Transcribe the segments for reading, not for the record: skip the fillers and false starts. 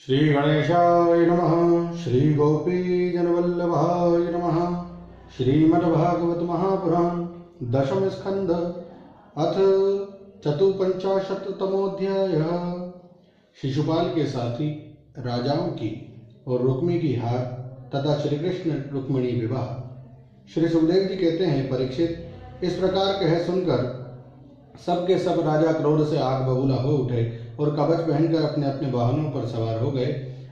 श्री गणेशाय नमः। श्री गोपीजनवल्लभाय नमः। श्रीमद्भागवत महापुराण दशम स्कंध अथ चतुपंचाशतमोध्याय। शिशुपाल के साथी राजाओं की और रुक्मी की हार तथा श्री कृष्ण रुक्मिणी विवाह। श्री सुखदेव जी कहते हैं, परीक्षित, इस प्रकार कह सुनकर सब के सब राजा क्रोध से आग बबूला हो उठे और कवच पहनकर अपने अपने वाहनों पर सवार हो गए।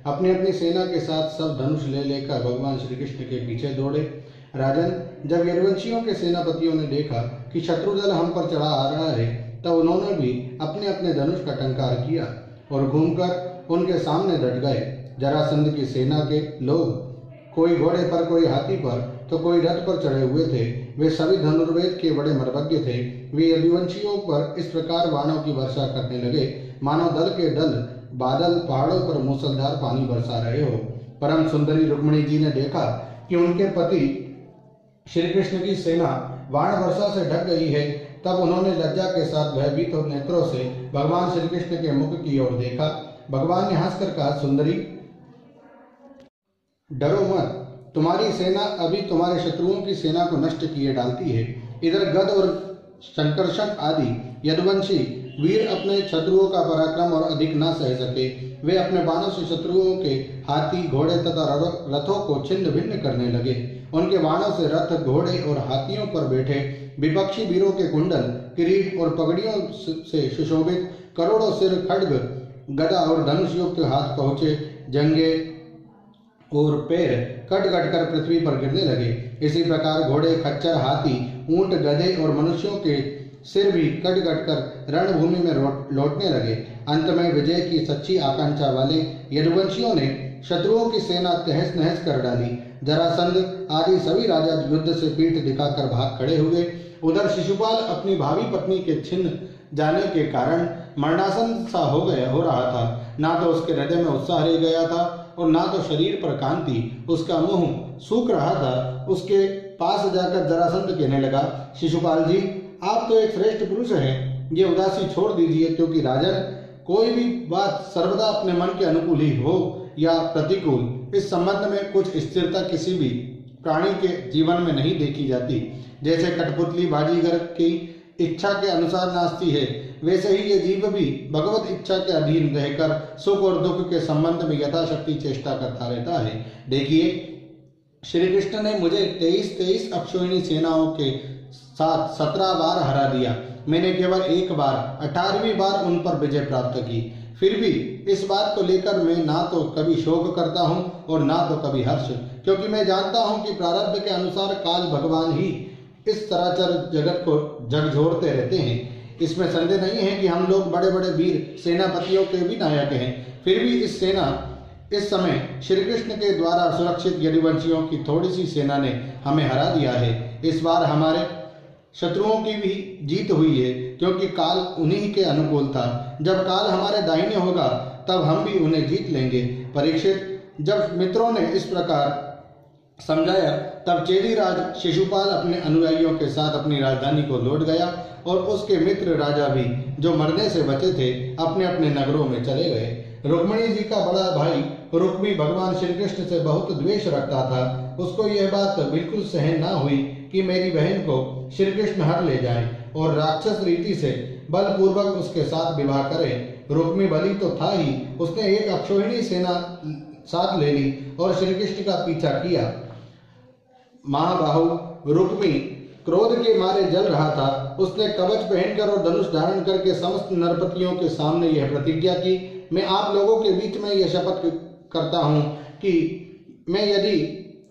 अपनी अपनी सेना के साथ सब धनुष ले लेकर भगवान श्री कृष्ण के पीछे दौड़े। राजन, जब यदुवंशियों के सेनापतियों ने देखा कि शत्रु दल हम पर चढ़ा आ रहा है, तब उन्होंने भी अपने अपने धनुष का टंकार किया और घूमकर उनके सामने डट गए। जरासंध की सेना के लोग कोई घोड़े पर, कोई हाथी पर, तो कोई रथ पर चढ़े हुए थे। वे सभी धनुर्वेद के बड़े मर्मज्ञ थे। वे यदुवंशियों पर इस प्रकार बाणों की वर्षा करने लगे मानो दल के दल बादल पहाड़ों पर मूसलधार पानी बरसा रहे हो। परम सुंदरी रुक्मिणी जी ने देखा कि उनके पति श्री कृष्ण की सेना बाण वर्षा से ढक गई है। तब उन्होंने लज्जा के साथ भयभीत और नेत्रों से भगवान श्री कृष्ण के मुख की ओर देखा। भगवान ने हंसकर कहा, सुंदरी, डरो मत, तुम्हारी सेना अभी तुम्हारे शत्रुओं की सेना को नष्ट किए डालती है। इधर गद और शंकरषण आदि यदुवंशी वीर अपने शत्रुओं का पराक्रम और अधिक न सह सके। वे अपने बाणों से शत्रुओं के हाथी, घोड़े तथा रथों को छिन्न भिन्न करने लगे। उनके बाणों से रथ, घोड़े और हाथियों पर बैठे विपक्षी वीरों के कुंडल, किरीट और पगड़ियों से सुशोभित करोड़ों सिर, खड्ग, गदा और धनुष युक्त हाथ पहुंचे, जंगे और पैर कट कट कर पृथ्वी पर गिरने लगे। इसी प्रकार घोड़े, खच्चर, हाथी, ऊंट, गधे और मनुष्यों के सिर भी कट कट कर रणभूमि में लौटने लगे। अंत में विजय की सच्ची आकांक्षा वाले यदुवंशियों ने शत्रुओं की सेना तहस नहस कर डाली। जरासंध आदि सभी राजा युद्ध से पीठ दिखाकर भाग खड़े हुए। उधर शिशुपाल अपनी भावी पत्नी के छिन्न जाने के कारण मरणासन सा हो रहा था। ना तो उसके हृदय में उत्साह रह गया था और ना तो शरीर पर कांति। उसका मुंह सूख रहा था। उसके पास जाकर जरासंध कहने लगा, शिशुपाल जी, आप तो एक श्रेष्ठ पुरुष हैं, ये उदासी छोड़ दीजिए, क्योंकि राजन, कोई भी बात सर्वदा अपने मन के अनुकूल ही हो या प्रतिकूल, इस संबंध में कुछ स्थिरता किसी भी प्राणी के जीवन में नहीं देखी जाती। जैसे कठपुतली बाजीगर की इच्छा के अनुसार नाचती है, वैसे ही ये जीव भी भगवत इच्छा के अधीन रहकर सुख और दुख के संबंध में यथाशक्ति चेष्टा करता रहता है। देखिए, श्री कृष्ण ने मुझे 23 अक्षौहिणी सेनाओं के साथ 17 बार हरा दिया। मैंने केवल एक बार 18वीं बार उन पर विजय प्राप्त की। फिर भी इस बात को लेकर मैं ना तो कभी शोक करता हूँ और ना तो कभी हर्ष, क्योंकि मैं जानता हूँ कि प्रारब्ध के अनुसार काल भगवान ही इस चराचर जगत को झकझोरते रहते हैं। इसमें संदेह नहीं है कि हम लोग बड़े बड़े वीर सेनापतियों के भी नायक हैं। फिर भी इस समय श्री कृष्ण के द्वारा सुरक्षित यदुवंशियों की थोड़ी सी सेना ने हमें हरा दिया है। इस बार हमारे शत्रुओं की भी जीत हुई है, क्योंकि काल उन्हीं के अनुकूल था। जब काल हमारे दाहिने होगा तब हम भी उन्हें जीत लेंगे। परीक्षित, जब मित्रों ने इस प्रकार समझाया, तब चेदीराज शिशुपाल अपने अनुयायियों के साथ अपनी राजधानी को लौट गया और उसके मित्र राजा भी, जो मरने से बचे थे, अपने अपने नगरों में चले गए। रुक्मिणी जी का बड़ा भाई रुक्मी भगवान श्री कृष्ण से बहुत द्वेष रखता था। उसको यह बात बिल्कुल सहन ना हुई कि मेरी बहन को श्री कृष्ण हर ले जाएं और राक्षस रीति से बलपूर्वक उसके साथ विवाह करें। रुक्मी बलि तो था ही, उसने एक अक्षौहिणी सेना साथ ले ली और श्री कृष्ण का पीछा किया। महाबाहु रुक्मी क्रोध के मारे जल रहा था। उसने कवच पहनकर और धनुष धारण करके समस्त नरपतियों के सामने यह प्रतिज्ञा की, मैं आप लोगों के बीच में यह शपथ करता हूँ कि मैं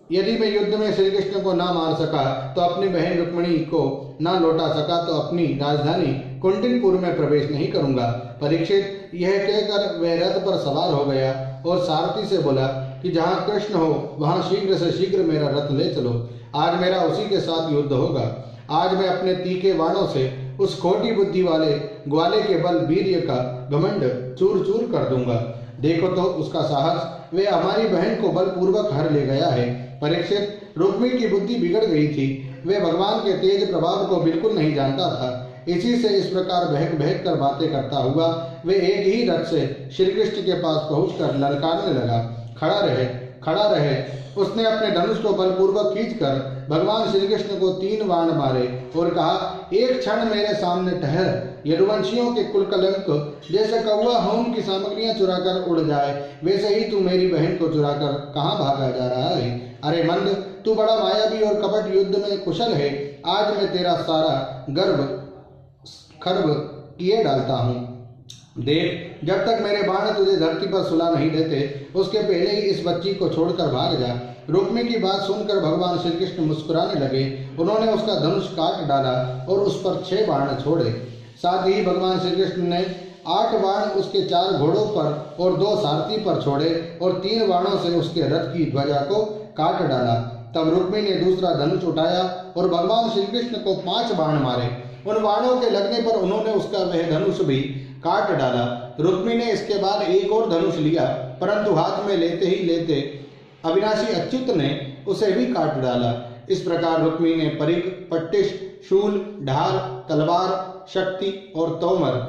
यदि मैं युद्ध में श्री कृष्ण को ना मार सका, तो अपनी बहन रुक्मिणी को ना लौटा सका, तो अपनी राजधानी कुंतिनपुर में प्रवेश नहीं करूंगा। परीक्षित, यह कहकर वह रथ पर सवार हो गया और सारथी से बोला कि जहाँ कृष्ण हो वहाँ शीघ्र से शीघ्र मेरा रथ ले चलो। आज मेरा उसी के साथ युद्ध होगा। आज मैं अपने तीखे बाणों से उस खोटी बुद्धि वाले ग्वाले के बल वीर्य का घमंड चूर चूर कर दूंगा। देखो तो उसका साहस, वे हमारी बहन को बलपूर्वक हर ले गया है। परीक्षित, रुक्मी की बुद्धि बिगड़ गई थी। वे भगवान के तेज प्रभाव को बिल्कुल नहीं जानता था। इसी से इस प्रकार बहक बहक कर बातें करता हुआ वे एक ही रथ से श्री कृष्ण के पास पहुंचकर ललकारने लगा, खड़ा रहे, खड़ा रहे। उसने अपने धनुष को बलपूर्वक खींचकर भगवान श्री कृष्ण को 3 बाण मारे और कहा, एक क्षण मेरे सामने ठहर। यदुवंशियों के कुल कलंक जैसे कौवा होम की सामग्रियां चुराकर उड़ जाए, वैसे ही तू मेरी बहन को चुराकर कहाँ भागा जा रहा है? अरे मंद, तू बड़ा मायावी और कपट युद्ध में कुशल है। आज मैं तेरा सारा गर्व खर्व किए डालता हूँ। देख, जब तक मेरे बाण तुझे धरती पर सुला नहीं देते, उसके पहले ही इस बच्ची को छोड़कर भाग जा। रुक्मी की बात सुनकर भगवान श्री कृष्ण मुस्कुराने लगे। उन्होंने उसका धनुष काट डाला और उस पर 6 बाण छोड़े। साथ ही भगवान श्री कृष्ण ने 8 बाण उसके 4 घोड़ों पर और 2 सारथी पर छोड़े और 3 बाणों से उसके रथ की ध्वजा को काट डाला। तब रुक्मी ने दूसरा धनुष उठाया और भगवान श्री कृष्ण को 5 बाण मारे। उन बाणों के लगने पर उन्होंने उसका वह धनुष भी काट डाला। रुक्मी ने इसके बाद एक और धनुष लिया, परंतु हाथ में लेते ही लेते अविनाशी अच्युत ने उसे भी काट डाला। इस प्रकार रुक्मी ने परिघ, पट्टिश, शूल, ढाल, तलवार, शक्ति और तोमर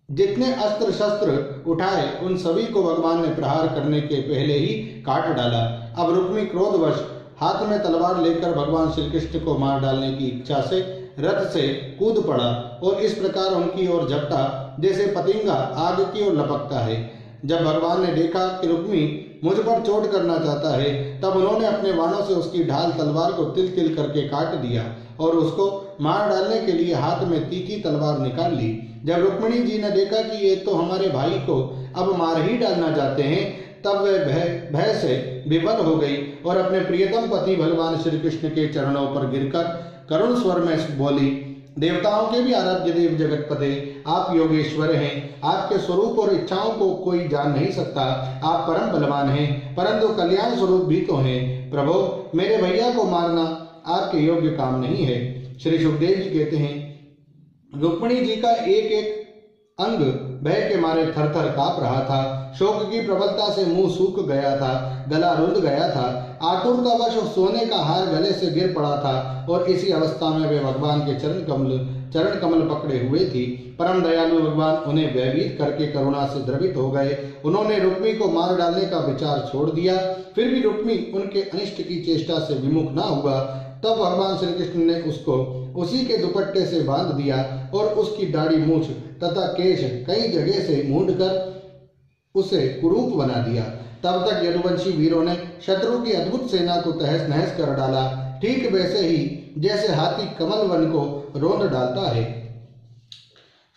जितने अस्त्र शस्त्र उठाए, उन सभी को भगवान ने प्रहार करने के पहले ही काट डाला। अब रुक्मी क्रोधवश हाथ में तलवार लेकर भगवान श्री कृष्ण को मार डालने की इच्छा से रथ से कूद पड़ा और इस प्रकार उनकी ओर झपटा जैसे पतंगा आग की ओर लपकता है। जब भगवान ने देखा कि रुक्मी मुझ पर चोट करना चाहता है, तब उन्होंने अपने बाणों से उसकी ढाल तलवार को तिल तिल करके काट दिया और उसको मार डालने के लिए हाथ में तीखी तलवार निकाल ली। जब रुक्मिणी जी ने देखा कि ये तो हमारे भाई को अब मार ही डालना चाहते हैं, तब वह भय से विवल हो गई और अपने प्रियतम पति भगवान श्री कृष्ण के चरणों पर गिरकर करुण स्वर में बोली, देवताओं के भी आराध्य देव जगतपते, आप योगेश्वर हैं। आपके स्वरूप और इच्छाओं को कोई जान नहीं सकता। आप परम बलवान हैं, परंतु कल्याण स्वरूप भी तो हैं। प्रभु, मेरे भैया को मारना आपके योग्य काम नहीं है। श्री सुखदेव जी कहते हैं, रुक्मिणी जी का एक एक अंग भय के मारे थर थर कांप रहा था। शोक की प्रबलता से मुंह सूख गया था, गला रुंध गया था। आतुरतावश सोने का हार गले से गिर पड़ा था और इसी अवस्था में वे भगवान के चरण कमल पकड़े हुए थी। परम दयालु भगवान उन्हें भयभीत करके करुणा से द्रवित हो गए। उन्होंने रुक्मी को मार डालने का विचार छोड़ दिया। फिर भी रुक्मी उनके अनिष्ट की चेष्टा से विमुख न हुआ। तब भगवान श्री कृष्ण ने उसको उसी के दुपट्टे से बांध दिया और उसकी दाढ़ी, मूछ तथा केश कई जगह से मूंढकर उसे कुरूप बना दिया। तब तक यदुवंशी वीरों ने शत्रु की अद्भुत सेना को तहस नहस कर डाला, ठीक वैसे ही जैसे हाथी कमल वन को रोंद डालता है।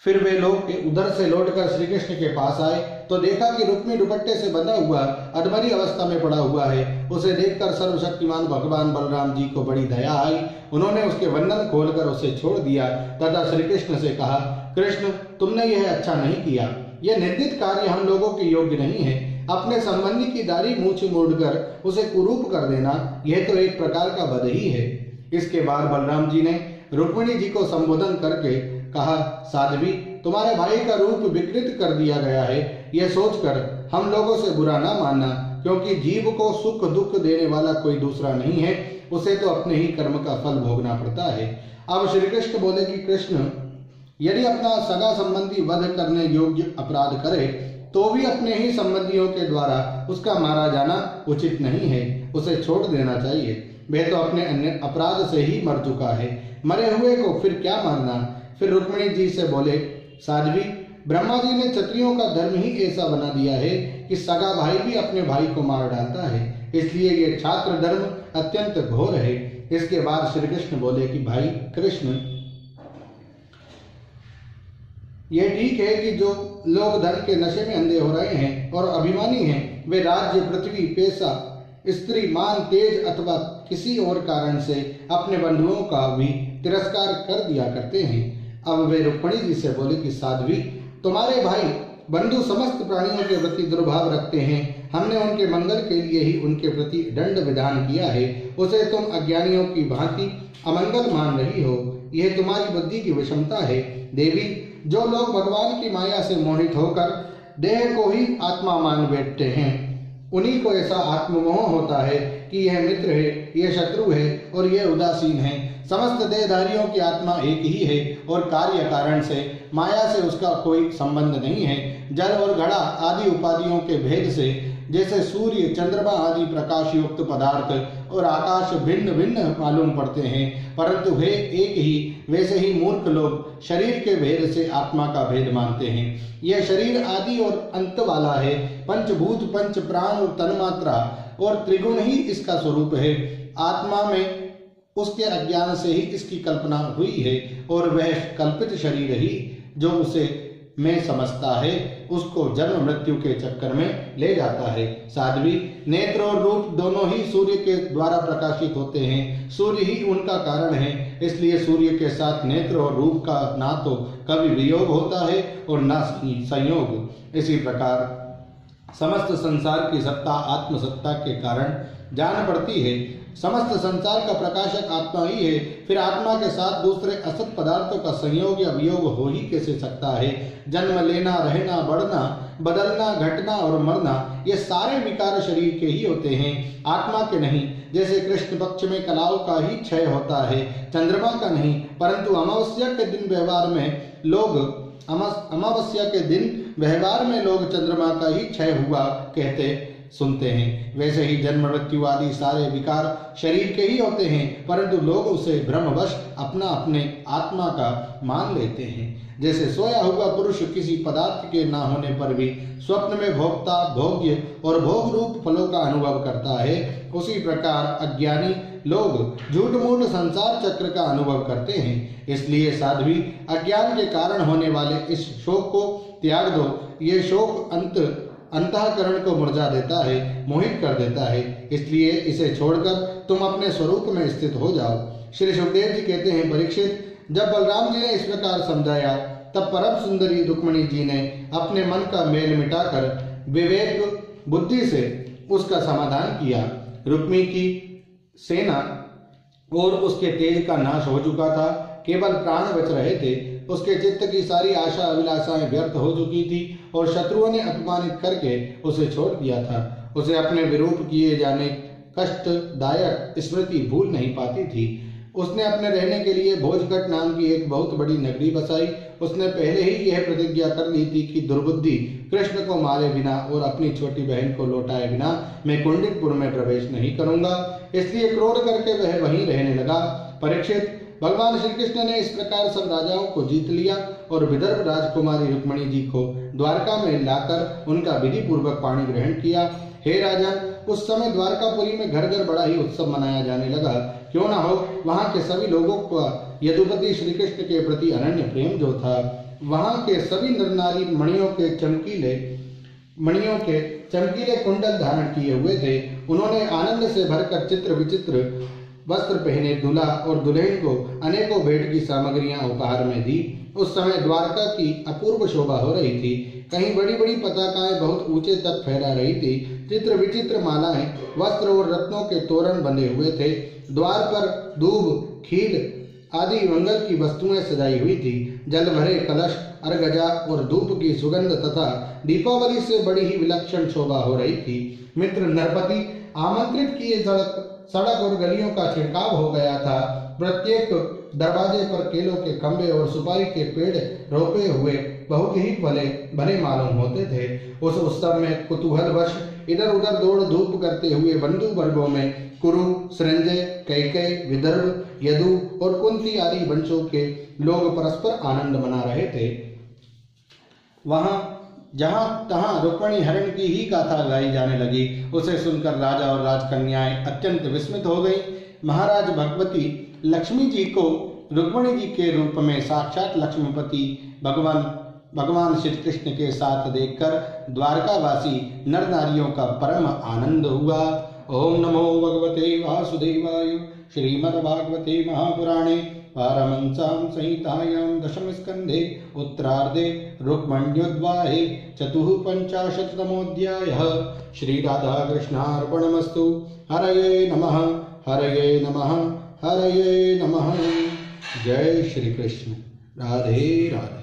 फिर वे लोग उधर से लौटकर श्री कृष्ण के पास आए तो देखा कि रुक्मी दुपट्टे से बंधा हुआ अधमरी अवस्था में पड़ा हुआ है। उसे देखकर सर्वशक्तिमान भगवान बलराम जी को बड़ी दया आई। उन्होंने उसके बंधन खोलकर उसे छोड़ दिया तथा श्री कृष्ण से कहा, कृष्ण, तुमने यह अच्छा नहीं किया। यह निंदित कार्य हम लोगों के योग्य नहीं है। अपने संबंधी की दाढ़ी मूछ मोड़कर उसे कुरूप कर देना, यह तो एक प्रकार का वध ही है। इसके बाद बलराम जी ने रुक्मिणी जी को संबोधन करके कहा, साध्वी, तुम्हारे भाई का रूप विकृत कर दिया गया है। यह सोचकर हम लोगों से बुरा ना मानना, क्योंकि जीव को सुख दुख देने वाला कोई दूसरा नहीं है। उसे तो अपने ही कर्म का फल भोगना पड़ता है। अब श्री कृष्ण बोले कि कृष्ण, यदि अपना सगा संबंधी वध करने योग्य अपराध करे तो भी अपने ही संबंधियों के द्वारा उसका मारा जाना उचित नहीं है। उसे छोड़ देना चाहिए। वह तो अपने अन्य अपराध से ही मर चुका है। मरे हुए को फिर क्या मारना। फिर रुक्मिणी जी से बोले, साध्वी, ब्रह्मा जी ने क्षत्रियों का धर्म ही ऐसा बना दिया है कि सगा भाई भी अपने भाई को मार डालता है। इसलिए ये छात्र धर्म अत्यंत घोर है। इसके बाद श्री कृष्ण बोले कि भाई कृष्ण, ये ठीक है कि जो लोग धन के नशे में अंधे हो रहे हैं और अभिमानी हैं, वे राज्य, पृथ्वी, पैसा, स्त्री, मान, तेज अथवा किसी और कारण से अपने बंधुओं का भी तिरस्कार कर दिया करते हैं। अब वे रुक्मिणी जी से बोले कि साध्वी, तुम्हारे भाई बंधु समस्त प्राणियों के प्रति दुर्भाव रखते हैं। हमने उनके मंगल के लिए ही उनके प्रति दंड विधान किया है। उसे तुम अज्ञानियों की भांति अमंगल मान रही हो। यह तुम्हारी बुद्धि की विषमता है। देवी, जो लोग भगवान की माया से मोहित होकर देह को ही आत्मा मान बैठते हैं, उन्हीं को ऐसा आत्ममोह होता है कि यह मित्र है, यह शत्रु है और यह उदासीन है। समस्त देहधारियों की आत्मा एक ही है और कार्य कारण से माया से उसका कोई संबंध नहीं है। जल और घड़ा आदि उपाधियों के भेद से जैसे सूर्य, चंद्रमा आदि प्रकाश युक्त पदार्थ और आकाश भिन्न भिन्न मालूम पड़ते हैं, परंतु वे एक ही, वैसे ही मूर्ख लोग शरीर के भेद से आत्मा का भेद मानते हैं। यह शरीर आदि और अंत वाला है। पंचभूत, पंच प्राण और तन्मात्रा और त्रिगुण ही इसका स्वरूप है। आत्मा में उसके अज्ञान से ही इसकी कल्पना हुई है और वह कल्पित शरीर ही जो उसे मैं समझता है उसको जन्म मृत्यु के चक्कर में ले जाता है। साध्वी, नेत्र और रूप दोनों ही सूर्य के द्वारा प्रकाशित होते हैं। सूर्य ही उनका कारण है, इसलिए सूर्य के साथ नेत्र और रूप का ना तो कभी वियोग होता है और ना संयोग। इसी प्रकार समस्त संसार की सत्ता आत्मसत्ता के कारण जान पड़ती है। समस्त संसार का प्रकाशक आत्मा ही है। फिर आत्मा के साथ दूसरे असत पदार्थों का संयोग या वियोग हो ही कैसे सकता है। जन्म लेना, रहना, बढ़ना, बदलना, घटना और मरना, ये सारे विकार शरीर के ही होते हैं, आत्मा के नहीं। जैसे कृष्ण पक्ष में कलाओं का ही क्षय होता है, चंद्रमा का नहीं। परंतु अमावस्या के दिन व्यवहार में लोग चंद्रमा का ही क्षय हुआ कहते सुनते हैं। वैसे ही जन्म मृत्यु आदि सारे विकार शरीर के ही होते हैं, परंतु लोग उसे भ्रमवश अपना अपने आत्मा का मान लेते हैं। जैसे सोया हुआ पुरुष किसी पदार्थ के ना होने पर भी स्वप्न में भोक्ता, भोग्य और भोग रूप फलों का अनुभव करता है, उसी प्रकार अज्ञानी लोग झूठ मूठ संसार चक्र का अनुभव करते हैं। इसलिए साध्वी, अज्ञान के कारण होने वाले इस शोक को त्याग दो। ये शोक अंतःकरण को मुरझा देता है, मोहित कर देता है। इसलिए इसे छोड़कर तुम अपने स्वरूप में स्थित हो जाओ। श्री सुखदेव जी कहते हैं, परीक्षित, जब बलराम जी ने इस प्रकार समझाया तब परम सुंदरी रुक्मिणी जी ने अपने मन का मेल मिटाकर विवेक बुद्धि से उसका समाधान किया। रुक्मी की सेना और उसके तेज का नाश हो चुका था, केवल प्राण बच रहे थे। उसके चित्त की सारी आशा अभिलाषाएं व्यर्थ हो चुकी थी और शत्रुओं ने अपमानित करके उसे छोड़ दिया था। उसे अपने विरूप किए जाने कष्टदायक स्मृति भूल नहीं पाती थी। उसने अपने रहने के लिए भोजकट नाम की एक बहुत बड़ी नगरी बसाई। उसने पहले ही यह प्रतिज्ञा कर ली थी कि दुर्बुद्धि कृष्ण को मारे बिना और अपनी छोटी बहन को लौटाए बिना मैं कुंडितपुर में प्रवेश नहीं करूंगा। इसलिए क्रोध करके वह वहीं रहने लगा। परीक्षित, भगवान श्री कृष्ण ने इस प्रकार सब राजाओं को जीत लिया और विदर्भ राजकुमारी रुक्मिणी जी को द्वारका में लाकर उनका विधि पूर्वक पाणी ग्रहण किया। हे राजन, उस समय द्वारकापुरी में घर घर बड़ा ही उत्सव मनाया जाने लगा। क्यों न हो, वहां के सभी लोगों का यदुपति श्री कृष्ण के प्रति अनन्य प्रेम जो था। वहां के सभी नर नारी मणियों के चमकीले कुंडल धारण किए हुए थे। उन्होंने आनंद से भरकर चित्र विचित्र वस्त्र पहने दूल्हा और दुल्हन को अनेकों भेंट की सामग्रियां उपहार में दी। उस समय द्वारका की अपूर्व शोभा हो रही थी। कहीं बड़ी बड़ी पताकाएं बहुत ऊंचे तक फहरा रही थी। चित्र विचित्र मालाएं, वस्त्र और रत्नों के तोरण बंधे हुए थे। द्वार पर दूब, खील आदि मंगल की वस्तुएं सजाई हुई थी। जल भरे कलश, अर्गजा और धूप की सुगंध तथा दीपावली से बड़ी ही विलक्षण शोभा हो रही थी। मित्र नरपति आमंत्रित किए सड़क और गलियों का छिड़काव हो गया था। प्रत्येक दरवाजे पर केलों के खंभे और सुपारी के पेड़ रोपे हुए बहुत ही भले मालूम होते थे। उस उत्सव में कुतूहलवश इधर उधर दौड़ धूप करते हुए बंधु वर्गों में कुरु, संजय, कैकेयी, विदर्भ, यदु और कुंती आदि वंशों के लोग परस्पर आनंद मना रहे थे। वहां जहां तहां रुक्मिणी हरण की ही गाथा गाई जाने लगी। उसे सुनकर राजा और राजकन्याएं अत्यंत विस्मित हो गई। महाराज भगवती लक्ष्मी जी को रुक्मिणी जी के रूप में साक्षात लक्ष्मीपति भगवान श्री कृष्ण के साथ देखकर द्वारकावासी नर नारियों का परम आनंद हुआ। ओम नमो भगवते वासुदेवाय। श्रीमद्भागवते महापुराणे पारमहंस्यां संहितायां दशम स्कंधे उत्तरार्धे रुक्मिण्योद्वाहे चतुःपञ्चाशत्तमोऽध्यायः। श्री राधा कृष्णार्पणमस्तु। हरये नमः, हरये नमः, हरये नमः। जय श्री कृष्ण। राधे राधे।